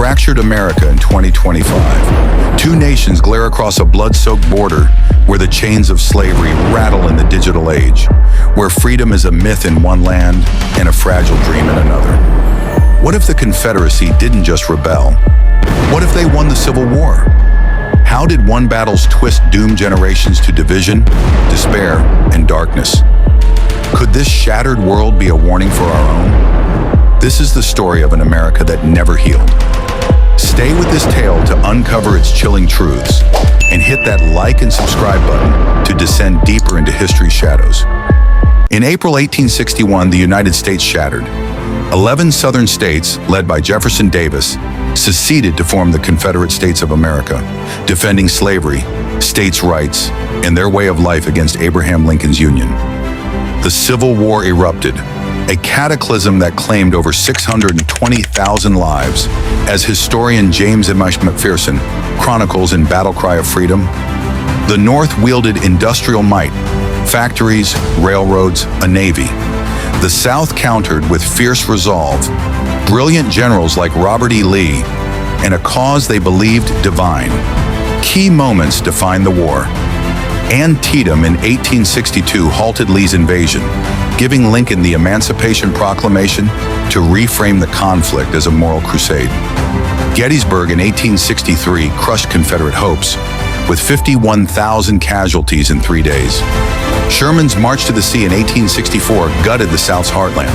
fractured America in 2025. Two nations glare across a blood-soaked border where the chains of slavery rattle in the digital age, where freedom is a myth in one land and a fragile dream in another. What if the Confederacy didn't just rebel? What if they won the Civil War? How did one battle's twist doom generations to division, despair, and darkness? Could this shattered world be a warning for our own? This is the story of an America that never healed. Stay with this tale to uncover its chilling truths, and hit that like and subscribe button to descend deeper into history's shadows. In April 1861, the United States shattered. 11 southern states, led by Jefferson Davis, seceded to form the Confederate States of America, defending slavery, states' rights, and their way of life against Abraham Lincoln's Union. The Civil War erupted, a cataclysm that claimed over 620,000 lives, as historian James M. McPherson chronicles in Battle Cry of Freedom. The North wielded industrial might, factories, railroads, a navy. The South countered with fierce resolve, brilliant generals like Robert E. Lee, and a cause they believed divine. Key moments defined the war. Antietam in 1862 halted Lee's invasion, giving Lincoln the Emancipation Proclamation to reframe the conflict as a moral crusade. Gettysburg in 1863 crushed Confederate hopes, with 51,000 casualties in 3 days. Sherman's March to the Sea in 1864 gutted the South's heartland.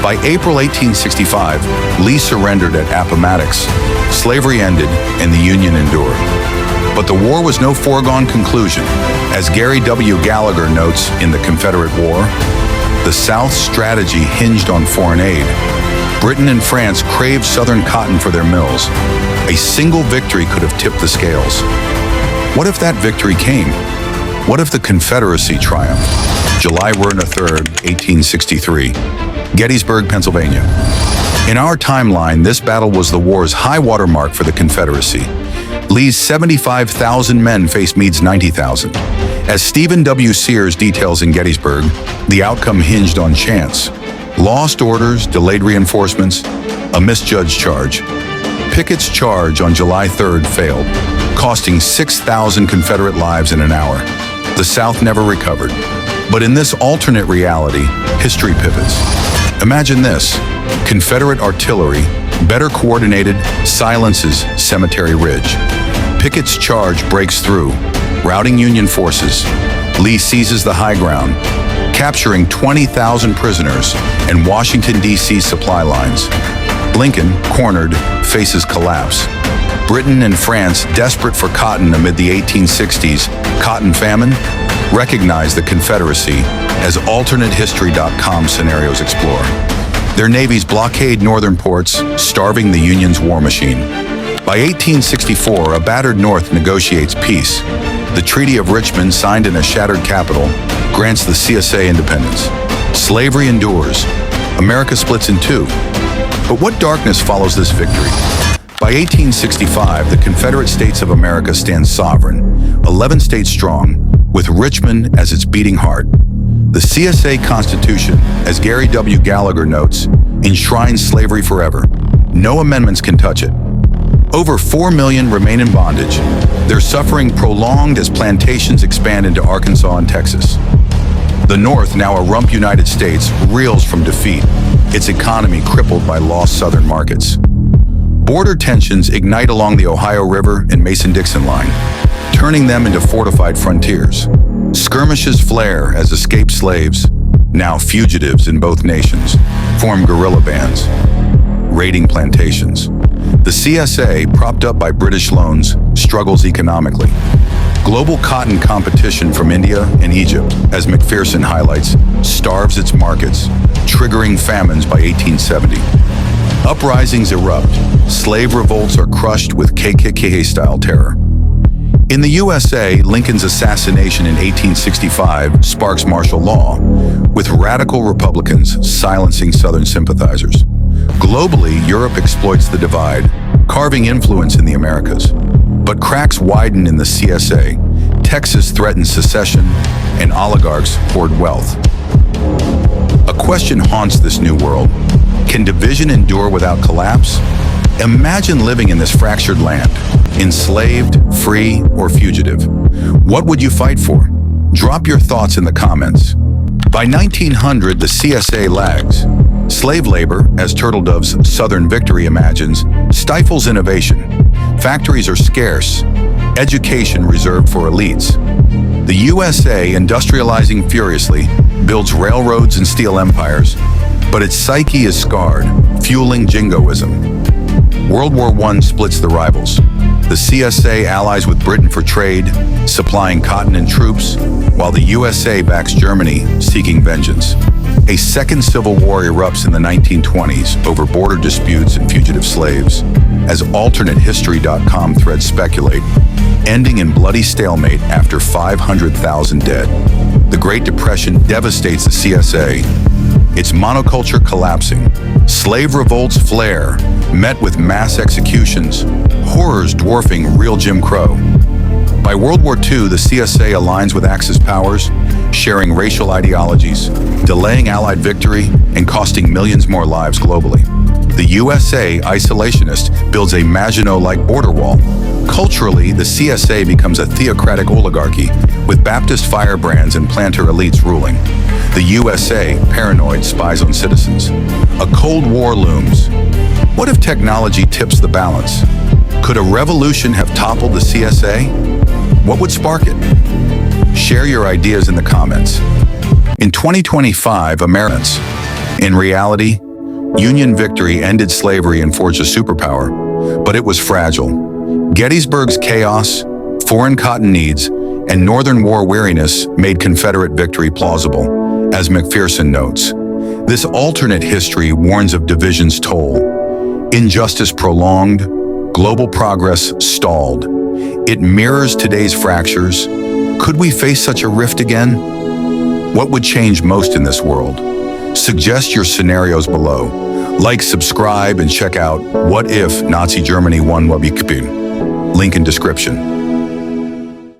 By April 1865, Lee surrendered at Appomattox. Slavery ended, and the Union endured. But the war was no foregone conclusion. As Gary W. Gallagher notes in The Confederate War, the South's strategy hinged on foreign aid. Britain and France craved Southern cotton for their mills. A single victory could have tipped the scales. What if that victory came? What if the Confederacy triumphed? July 3rd, 1863, Gettysburg, Pennsylvania. In our timeline, this battle was the war's high water mark for the Confederacy. Lee's 75,000 men faced Meade's 90,000. As Stephen W. Sears details in Gettysburg, the outcome hinged on chance. Lost orders, delayed reinforcements, a misjudged charge. Pickett's charge on July 3rd failed, costing 6,000 Confederate lives in an hour. The South never recovered. But in this alternate reality, history pivots. Imagine this: Confederate artillery, better coordinated, silences Cemetery Ridge. Pickett's charge breaks through, routing Union forces. Lee seizes the high ground, capturing 20,000 prisoners and Washington, D.C. supply lines. Lincoln, cornered, faces collapse. Britain and France, desperate for cotton amid the 1860s cotton famine, recognize the Confederacy, as AlternateHistory.com scenarios explore. Their navies blockade northern ports, starving the Union's war machine. By 1864, a battered North negotiates peace. The Treaty of Richmond, signed in a shattered capital, grants the CSA independence. Slavery endures. America splits in two. But what darkness follows this victory? By 1865, the Confederate States of America stand sovereign, 11 states strong, with Richmond as its beating heart. The CSA Constitution, as Gary W. Gallagher notes, enshrines slavery forever. No amendments can touch it. Over 4 million remain in bondage, their suffering prolonged as plantations expand into Arkansas and Texas. The North, now a rump United States, reels from defeat, its economy crippled by lost southern markets. Border tensions ignite along the Ohio River and Mason-Dixon line, turning them into fortified frontiers. Skirmishes flare as escaped slaves, now fugitives in both nations, form guerrilla bands, raiding plantations. The CSA, propped up by British loans, struggles economically. Global cotton competition from India and Egypt, as McPherson highlights, starves its markets, triggering famines by 1870. Uprisings erupt. Slave revolts are crushed with KKK-style terror. In the USA, Lincoln's assassination in 1865 sparks martial law, with radical Republicans silencing Southern sympathizers. Globally, Europe exploits the divide, carving influence in the Americas. But cracks widen in the CSA. Texas threatens secession, and oligarchs hoard wealth. A question haunts this new world. Can division endure without collapse? Imagine living in this fractured land, enslaved, free, or fugitive. What would you fight for? Drop your thoughts in the comments. By 1900, the CSA lags. Slave labor, as Turtledove's Southern Victory imagines, stifles innovation. Factories are scarce. Education reserved for elites. The USA, industrializing furiously, builds railroads and steel empires, but its psyche is scarred, fueling jingoism. World War I splits the rivals. The CSA allies with Britain for trade, supplying cotton and troops, while the USA backs Germany, seeking vengeance. A second civil war erupts in the 1920s over border disputes and fugitive slaves, as AlternateHistory.com threads speculate, ending in bloody stalemate after 500,000 dead. The Great Depression devastates the CSA, its monoculture collapsing. Slave revolts flare, met with mass executions, horrors dwarfing real Jim Crow. By World War II, the CSA aligns with Axis powers, sharing racial ideologies, delaying Allied victory, and costing millions more lives globally. The USA, isolationist, builds a Maginot-like border wall. Culturally, the CSA becomes a theocratic oligarchy, with Baptist firebrands and planter elites ruling. The USA, paranoid, spies on citizens. A Cold War looms. What if technology tips the balance? Could a revolution have toppled the CSA? What would spark it? Share your ideas in the comments. In 2025, Americans. In reality, Union victory ended slavery and forged a superpower, but it was fragile. Gettysburg's chaos, foreign cotton needs, and Northern war weariness made Confederate victory plausible, as McPherson notes. This alternate history warns of division's toll. Injustice prolonged, global progress stalled. It mirrors today's fractures. Could we face such a rift again? What would change most in this world? Suggest your scenarios below. Like, subscribe, and check out What If Nazi Germany Won Wabikpin? Link in description.